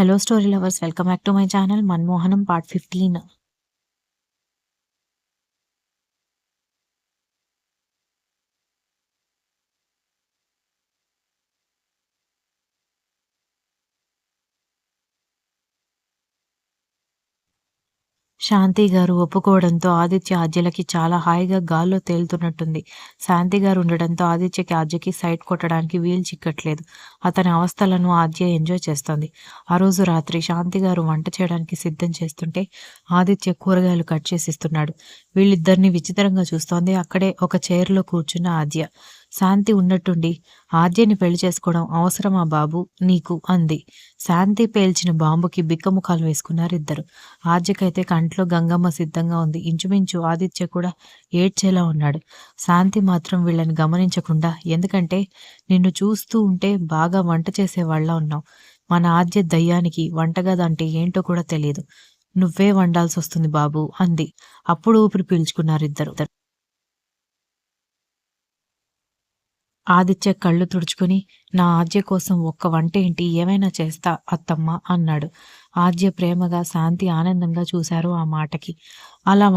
Hello story lovers, welcome back to my channel Manmohanam part 15. శాంతి గారు ఒప్పుకోవడంతో ఆదిత్య ఆద్యలకి చాలా హాయిగా గాల్లో తేలుతున్నట్టుంది. శాంతి గారు ఉండడంతో ఆదిత్యకి ఆద్యకి సైట్ కొట్టడానికి వీలు చిక్కట్లేదు. అతని అవస్థలను ఆద్య ఎంజాయ్ చేస్తోంది. ఆ రోజు రాత్రి శాంతి గారు వంట చేయడానికి సిద్ధం చేస్తుంటే ఆదిత్య కూరగాయలు కట్ చేసిస్తున్నాడు. వీళ్ళిద్దరిని విచిత్రంగా చూస్తోంది. అక్కడే ఒక చైర్లో కూర్చున్న ఆద్య. శాంతి ఉన్నట్టుండి ఆద్యని పెళ్లి చేసుకోవడం అవసరమా బాబు నీకు అంది. శాంతి పేల్చిన బాంబుకి బిక్కముఖాలు వేసుకున్నారిద్దరు. ఆద్యకైతే కంట్లో గంగమ్మ సిద్ధంగా ఉంది. ఇంచుమించు ఆదిత్య కూడా ఏడ్చేలా ఉన్నాడు. శాంతి మాత్రం వీళ్ళని గమనించకుండా, ఎందుకంటే నిన్ను చూస్తూ ఉంటే బాగా వంట చేసేవాళ్ళ ఉన్నావు. మన ఆద్య దయ్యానికి వంటగదంటే ఏంటో కూడా తెలియదు. నువ్వే వండాల్సి వస్తుంది బాబు అంది. అప్పుడు ఊపిరి పీల్చుకున్నారిద్దరు. ఆదిత్య కళ్ళు తుడుచుకుని, నా ఆద్య కోసం ఒక్క వంటేంటి, ఏమైనా చేస్తా అత్తమ్మ అన్నాడు. ఆద్య ప్రేమగా, శాంతి ఆనందంగా చూశారు ఆ మాటకి. అలా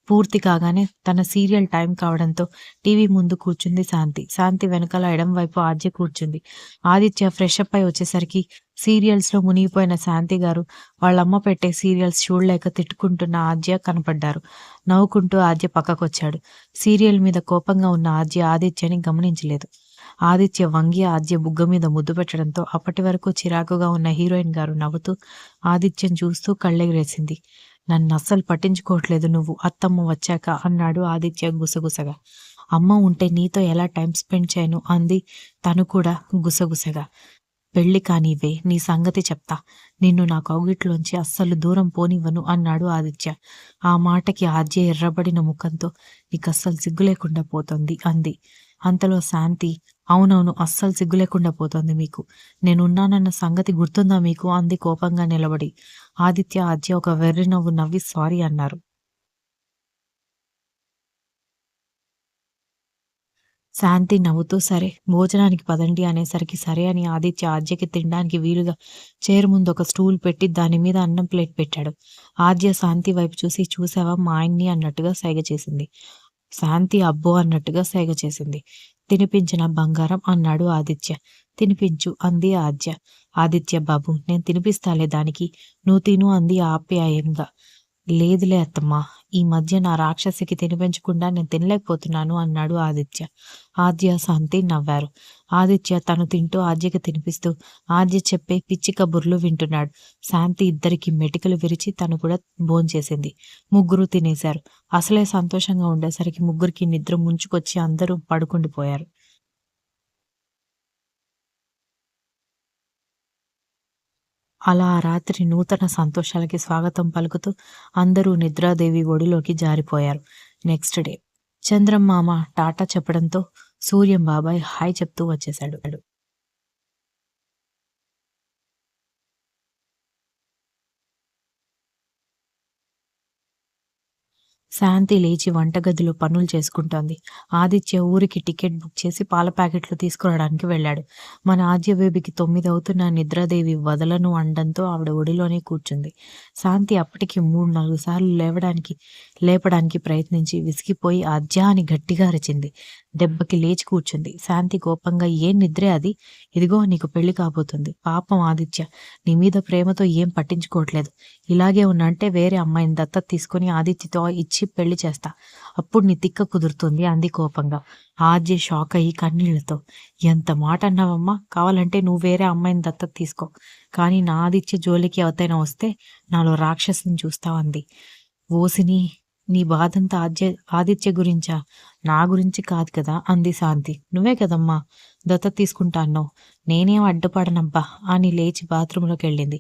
పూర్తి కాగానే తన సీరియల్ టైం కావడంతో టీవీ ముందు కూర్చుంది శాంతి. శాంతి వెనకాల ఎడం వైపు ఆద్య కూర్చుంది. ఆదిత్య ఫ్రెష్ అప్ అయి వచ్చేసరికి సీరియల్స్లో మునిగిపోయిన శాంతి గారు వాళ్ళమ్మ పెట్టే సీరియల్స్ చూడలేక తిట్టుకుంటున్న ఆద్య కనపడ్డారు. నవ్వుకుంటూ ఆద్య పక్కకొచ్చాడు. సీరియల్ మీద కోపంగా ఉన్న ఆద్య ఆదిత్యని గమనించలేదు. ఆదిత్య వంగి ఆద్య బుగ్గ మీద ముద్దు పెట్టడంతో అప్పటి వరకు చిరాకుగా ఉన్న హీరోయిన్ గారు నవ్వుతూ ఆదిత్యం చూస్తూ కళ్ళెగిరేసింది. నన్ను అస్సలు పట్టించుకోవట్లేదు నువ్వు అత్తమ్మ వచ్చాక అన్నాడు ఆదిత్య గుసగుసగా. అమ్మ ఉంటే నీతో ఎలా టైం స్పెండ్ చేయను అంది తను కూడా గుసగుసగా. పెళ్లి కానివే, నీ సంగతి చెప్తా. నిన్ను నా కౌగిట్లోంచి అస్సలు దూరం పోనివ్వను అన్నాడు ఆదిత్య. ఆ మాటకి ఆద్య ఎర్రబడిన ముఖంతో నీకస్సలు సిగ్గు లేకుండా పోతుంది అంది. అంతలో శాంతి, అవునవును, అస్సలు సిగ్గు లేకుండా పోతోంది మీకు. నేనున్నానన్న సంగతి గుర్తుందా మీకు అంది కోపంగా నిలబడి. ఆదిత్య ఆద్య ఒక వెర్రి నవ్వు నవ్వి సారీ అన్నారు. శాంతి నవ్వుతూ సరే భోజనానికి పదండి అనేసరికి సరే అని ఆదిత్య ఆద్యకి తినడానికి వీలుగా చైర్ ముందు ఒక స్టూల్ పెట్టి దాని మీద అన్నం ప్లేట్ పెట్టాడు. ఆద్య శాంతి వైపు చూసి, చూసావా మా ఆయన్ని అన్నట్టుగా సైగ చేసింది. శాంతి అబ్బో అన్నట్టుగా సైగ చేసింది. తినిపించిన బంగారం అన్నాడు ఆదిత్య. తినిపించు అంది ఆద్య. ఆదిత్య బాబు నేను తినిపిస్తాలే దానికి, నువ్వు తిను అంది ఆప్యాయంగా. లేదులే అత్తమ్మా, ఈ మధ్య నా రాక్షసికి తినిపించకుండా నేను తినలేకపోతున్నాను అన్నాడు ఆదిత్య. ఆద్య శాంతి నవ్వారు. ఆదిత్య తను తింటూ ఆద్యకి తినిపిస్తూ ఆద్య చెప్పే పిచ్చి కబుర్లు వింటున్నాడు. శాంతి ఇద్దరికి మెటికలు విరిచి తను కూడా భోంచేసింది. ముగ్గురు తినేశారు. అసలే సంతోషంగా ఉండేసరికి ముగ్గురికి నిద్ర ముంచుకొచ్చి అందరూ పడుకుండిపోయారు. అలా ఆ రాత్రి నూతన సంతోషాలకి స్వాగతం పలుకుతూ అందరూ నిద్రాదేవి ఒడిలోకి జారిపోయారు. నెక్స్ట్ డే చంద్రం మామ టాటా చెప్పడంతో సూర్యం బాబాయ్ హాయ్ చెప్తూ వచ్చేశాడు. శాంతి లేచి వంటగదిలో పనులు చేసుకుంటోంది. ఆదిత్య ఊరికి టికెట్ బుక్ చేసి పాల ప్యాకెట్లు తీసుకురావడానికి వెళ్ళాడు. మన ఆద్య బేబీకి 9 అవుతున్న నిద్రాదేవి వదలను అనడంతో ఆవిడ ఒడిలోనే కూర్చుంది. శాంతి అప్పటికి 3-4 సార్లు లేపడానికి ప్రయత్నించి విసిగిపోయి ఆద్య అని గట్టిగా అరిచింది. దెబ్బకి లేచి కూర్చుంది. శాంతి కోపంగా, ఏం నిద్రే అది, ఇదిగో నీకు పెళ్లి కాబోతుంది. పాపం ఆదిత్య నీ మీద ప్రేమతో ఏం పట్టించుకోవట్లేదు. ఇలాగే ఉన్నంటే వేరే అమ్మాయిని దత్తత తీసుకుని ఆదిత్యతో ఇచ్చి పెళ్లి చేస్తా, అప్పుడు నీ తిక్క కుదురుతుంది అంది కోపంగా. ఆద్య షాక్ అయ్యి కన్నీళ్లతో, ఎంత మాట అన్నావమ్మా, కావాలంటే నువ్వు వేరే అమ్మాయిని దత్తత తీసుకో, కానీ నా ఆదిత్య జోలికి ఎవతైనా వస్తే నాలో రాక్షసుని చూస్తావంది. ఓసిని, నీ బాధంతా ఆదిత్య గురించా, నా గురించి కాదు కదా అంది శాంతి. నువ్వే కదమ్మా దత్తత తీసుకుంటా అన్నావు, నేనేం అడ్డుపడనబ్బా అని లేచి బాత్రూంలోకి వెళ్ళింది.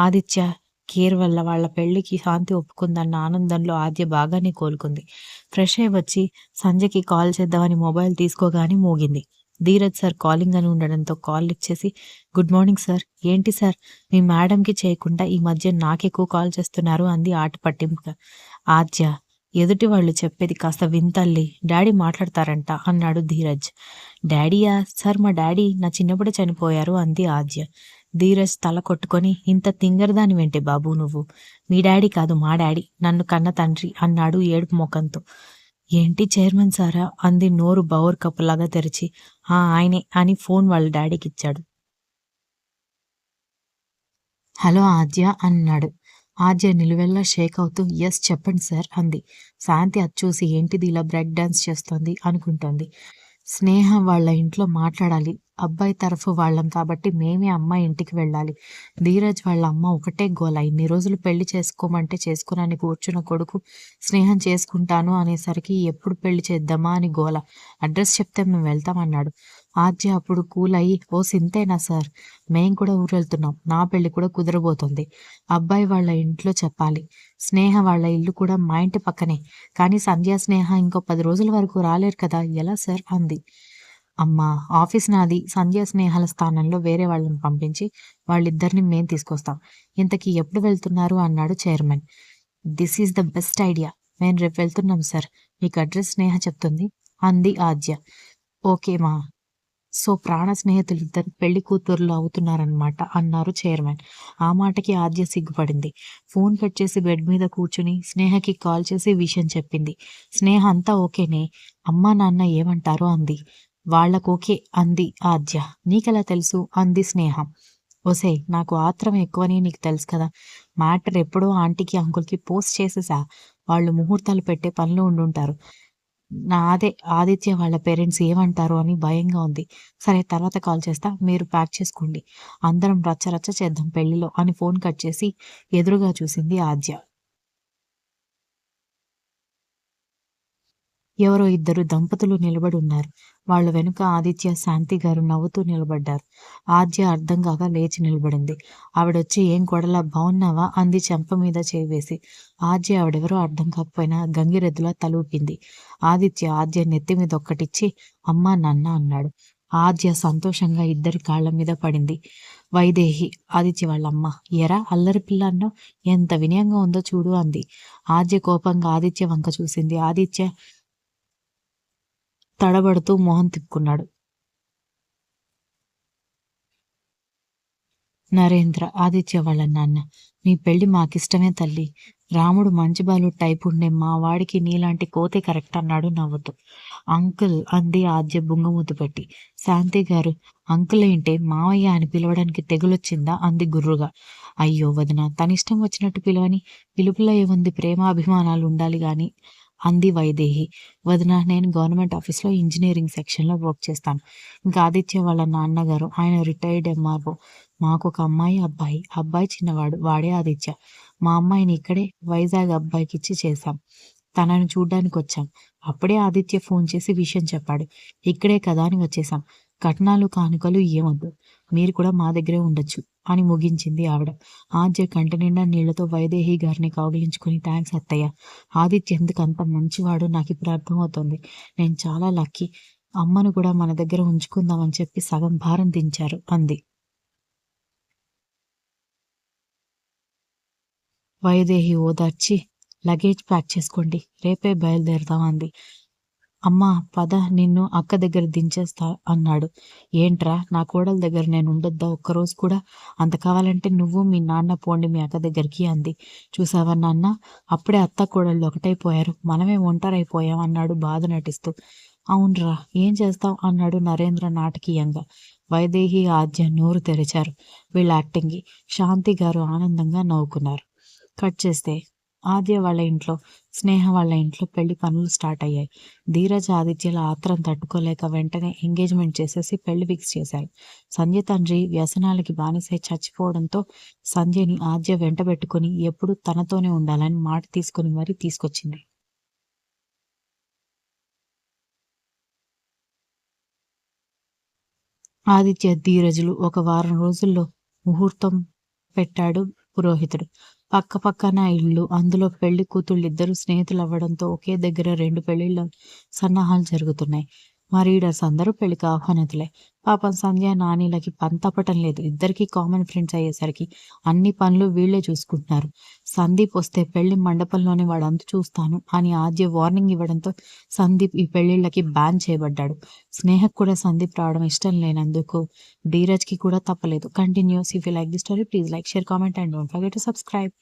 ఆదిత్య కేర్ వల్ల వాళ్ళ పెళ్లికి శాంతి ఒప్పుకుందన్న ఆనందంలో ఆద్య బాగానే కోలుకుంది. ఫ్రెష్ అయి వచ్చి సంజయ్కి కాల్ చేద్దామని మొబైల్ తీసుకోగానే మోగింది. ధీరజ్ సార్ కాలింగ్ అని ఉండడంతో కాల్ లిఫ్ట్ చేసి, గుడ్ మార్నింగ్ సార్. ఏంటి సార్ మీ మేడంకి చేయకుండా ఈ మధ్య నాకెక్కువ కాల్ చేస్తున్నారు అంది ఆట పట్టింపుగా. ఆద్య, ఎదుటి వాళ్ళు చెప్పేది కాస్త వింతల్లి, డాడీ మాట్లాడతారంట అన్నాడు ధీరజ్. డాడీయా సార్, మా డాడీ నా చిన్నప్పుడే చనిపోయారు అంది ఆద్య. ధీరజ్ తల కొట్టుకొని, ఇంత తింగరదానివేంటే బాబూ నువ్వు? మీ డాడీ కాదు మా డాడీ, నన్ను కన్న తండ్రి అన్నాడు ఏడుపు మొఖంతో. ఏంటి చైర్మన్ సారా? అంది నోరు బౌర్ కప్పులాగా తెరిచి. ఆయనే అని ఫోన్ వాళ్ళ డాడీకిచ్చాడు. హలో ఆద్య అన్నాడు. ఆద్య నిలువెల్లా షేక్ అవుతూ యస్ చెప్పండి సార్ అంది. శాంతి అది చూసి ఏంటిది ఇలా బ్రేక్ డాన్స్ చేస్తోంది అనుకుంటోంది. స్నేహ వాళ్ళ ఇంట్లో మాట్లాడాలి. అబ్బాయి తరఫు వాళ్ళం కాబట్టి మేమే అమ్మాయి ఇంటికి వెళ్ళాలి. ధీరజ్ వాళ్ళ అమ్మ ఒకటే గోల. ఇన్ని రోజులు పెళ్లి చేసుకోమంటే చేసుకునని కూర్చున్న కొడుకు స్నేహం చేసుకుంటాను అనేసరికి ఎప్పుడు పెళ్లి చేద్దామా అని గోల. అడ్రస్ చెప్తే మేము వెళ్తామన్నాడు. ఆద్య అప్పుడు కూల్ అయ్యి ఓ సింతేనా సార్, మేం కూడా ఊరెళ్తున్నాం. నా పెళ్లి కూడా కుదరబోతోంది. అబ్బాయి వాళ్ళ ఇంట్లో చెప్పాలి. స్నేహ వాళ్ళ ఇల్లు కూడా మా ఇంటి పక్కనే. కానీ సంధ్య స్నేహ ఇంకో 10 రోజుల వరకు రాలేరు కదా, ఎలా సార్ అంది. అమ్మా, ఆఫీస్ నాది. సంధ్య స్నేహల స్థానంలో వేరే వాళ్ళని పంపించి వాళ్ళిద్దరిని మేం తీసుకొస్తాం. ఇంతకీ ఎప్పుడు వెళ్తున్నారు అన్నాడు chairman. This is the best idea. మేము రేపు వెళ్తున్నాం సార్. మీకు అడ్రస్ స్నేహ చెప్తుంది అంది ఆద్య. ఓకే మా. సో ప్రాణ స్నేహితులిద్దరు పెళ్లి కూతుర్లు అవుతున్నారన్నమాట అన్నారు చైర్మన్. ఆ మాటకి ఆద్య సిగ్గుపడింది. ఫోన్ కట్ చేసి బెడ్ మీద కూర్చుని స్నేహకి కాల్ చేసి విషయం చెప్పింది. స్నేహ అంతా ఓకేనే, అమ్మా నాన్న ఏమంటారో అంది. వాళ్ళకోకే అంది ఆద్య. నీకెలా తెలుసు అంది స్నేహ. ఒసేయ్, నాకు ఆత్రం ఎక్కువని నీకు తెలుసు కదా. మ్యాటర్ ఎప్పుడో ఆంటీకి అంకుల్కి పోస్ట్ చేసేసా. వాళ్ళు ముహూర్తాలు పెట్టే పనిలో ఉండుంటారు. అదే ఆదిత్య వాళ్ళ పేరెంట్స్ ఏమంటారో అని భయంగా ఉంది. సరే తర్వాత కాల్ చేస్తా, మీరు ప్యాక్ చేసుకోండి. అందరం రచ్చ రచ్చ చేద్దాం పెళ్లిలో అని ఫోన్ కట్ చేసి ఎదురుగా చూసింది ఆద్య. ఎవరో ఇద్దరు దంపతులు నిలబడున్నారు. వాళ్ళ వెనుక ఆదిత్య, శాంతి గారు నవ్వుతూ నిలబడ్డారు. ఆద్య అర్థం కాక లేచి నిలబడింది. ఆవిడొచ్చి ఏం కొడలా బావున్నావా అంది చెంప మీద చేయి వేసి. ఆద్య ఆవిడెవరో అర్థం కాకపోయినా గంగిరెద్దులా తలూపింది. ఆద్య నెత్తి మీద ఒక్కటిచ్చి అమ్మా నాన్న అన్నాడు. ఆద్య సంతోషంగా ఇద్దరి కాళ్ళ మీద పడింది. వైదేహి, ఆదిత్య వాళ్ళమ్మ, ఎరా అల్లరి పిల్ల అన్నావ్, ఎంత వినయంగా ఉందో చూడు అంది. ఆద్య కోపంగా ఆదిత్య వంక చూసింది. ఆదిత్య తడబడుతూ మొహం తిప్పుకున్నాడు. నరేంద్ర, ఆదిత్య వాళ్ళ నాన్న, మీ పెళ్లి మాకిష్టమే తల్లి. రాముడు మంచి బాలుడు టైపు ఉండే మా వాడికి నీలాంటి కోతే కరెక్ట్ అన్నాడు నవ్వుతూ. అంకుల్ అంది ఆద్య బుంగమూతి పెట్టి. శాంతి గారు, అంకుల్ ఏంటే మావయ్య అని పిలవడానికి తెగులొచ్చిందా అంది గుర్రుగా. అయ్యో వదిన, తనిష్టం వచ్చినట్టు పిలవని. పిలుపులో ఏముంది, ప్రేమాభిమానాలు ఉండాలి గాని అంది వైదేహి. వదిన, నేను గవర్నమెంట్ ఆఫీస్లో ఇంజనీరింగ్ సెక్షన్లో వర్క్ చేస్తాను. ఇంకా ఆదిత్య వాళ్ళ నాన్నగారు, ఆయన రిటైర్డ్ ఎంఆర్ఓ. మాకొక అమ్మాయి, అబ్బాయి. అబ్బాయి చిన్నవాడు, వాడే ఆదిత్య. మా అమ్మాయిని ఇక్కడే వైజాగ్ అబ్బాయికిచ్చి చేశాం. తనని చూడ్డానికొచ్చాం. అప్పుడే ఆదిత్య ఫోన్ చేసి విషయం చెప్పాడు. ఇక్కడే కదా అని వచ్చేశాం. కట్నాలు కానుకలు ఏమొద్దు. మీరు కూడా మా దగ్గరే ఉండొచ్చు అని ముగించింది ఆవిడ. ఆద్య కంటినిండా నీళ్లతో వైదేహి గారిని కౌగిలించుకుని థ్యాంక్స్ అత్తయ్య. ఆదిత్య ఎందుకు అంత మంచివాడో నాకిప్పుడు అర్థమవుతోంది. నేను చాలా లక్కీ. అమ్మను కూడా మన దగ్గర ఉంచుకుందామని చెప్పి సగం భారం దించారు అంది. వైదేహి ఓదార్చి లగేజ్ ప్యాక్ చేసుకోండి, రేపే బయలుదేరదాం అంది. అమ్మా పద, నిన్ను అక్క దగ్గర దించేస్తా అన్నాడు. ఏంట్రా, నా కోడల దగ్గర నేను ఉండొద్దా ఒక్కరోజు కూడా? అంత కావాలంటే నువ్వు మీ నాన్న పోండి మీ అక్క దగ్గరికి అంది. చూసావా నాన్న, అప్పుడే అత్త కోడళ్ళు ఒకటైపోయారు, మనమే ఒంటరైపోయాం అన్నాడు బాధ నటిస్తూ. అవునరా, ఏం చేస్తాం అన్నాడు నరేంద్ర నాటకీయంగా. వైదేహి ఆద్య నోరు తెరిచారు. వీళ్ళ యాక్టింగ్కి శాంతి గారు ఆనందంగా నవ్వుకున్నారు. కట్ చేస్తే ఆద్య వాళ్ళ ఇంట్లో, స్నేహ వాళ్ళ ఇంట్లో పెళ్లి పనులు స్టార్ట్ అయ్యాయి. ధీరజ్ ఆదిత్యల ఆత్రం తట్టుకోలేక వెంటనే ఎంగేజ్మెంట్ చేసేసి పెళ్లి ఫిక్స్ చేశారు. సంధ్య తండ్రి వ్యసనాలకి బానిసై చచ్చిపోవడంతో సంధ్యని ఆద్య వెంటబెట్టుకుని ఎప్పుడూ తనతోనే ఉండాలని మాట తీసుకుని మరీ తీసుకొచ్చింది. ఆదిత్య, ధీరజులు ఒక వారం రోజుల్లో ముహూర్తం పెట్టాడు పురోహితుడు. పక్క పక్కన ఇళ్ళు, అందులో పెళ్లి కూతుళ్ళిద్దరూ స్నేహితులవ్వడంతో ఒకే దగ్గర 2 పెళ్లిళ్ళ సన్నాహాలు జరుగుతున్నాయి. మా రీడర్స్ అందరూ పెళ్లికి ఆహ్వానితులే. పాపం సంధ్య, నానీలకి పని తప్పటం లేదు. ఇద్దరికీ కామన్ ఫ్రెండ్స్ అయ్యేసరికి అన్ని పనులు వీళ్ళే చూసుకుంటున్నారు. సందీప్ వస్తే పెళ్లి మండపంలోనే వాడంతు చూస్తాను అని ఆద్య వార్నింగ్ ఇవ్వడంతో సందీప్ ఈ పెళ్లిళ్ళకి బ్యాన్ చేయబడ్డాడు. స్నేహకు కూడా సందీప్ రావడం ఇష్టం లేనందుకు ధీరజ్‌కి కూడా తప్పలేదు. Continuous. If you like the story please like, share, comment and don't forget to subscribe.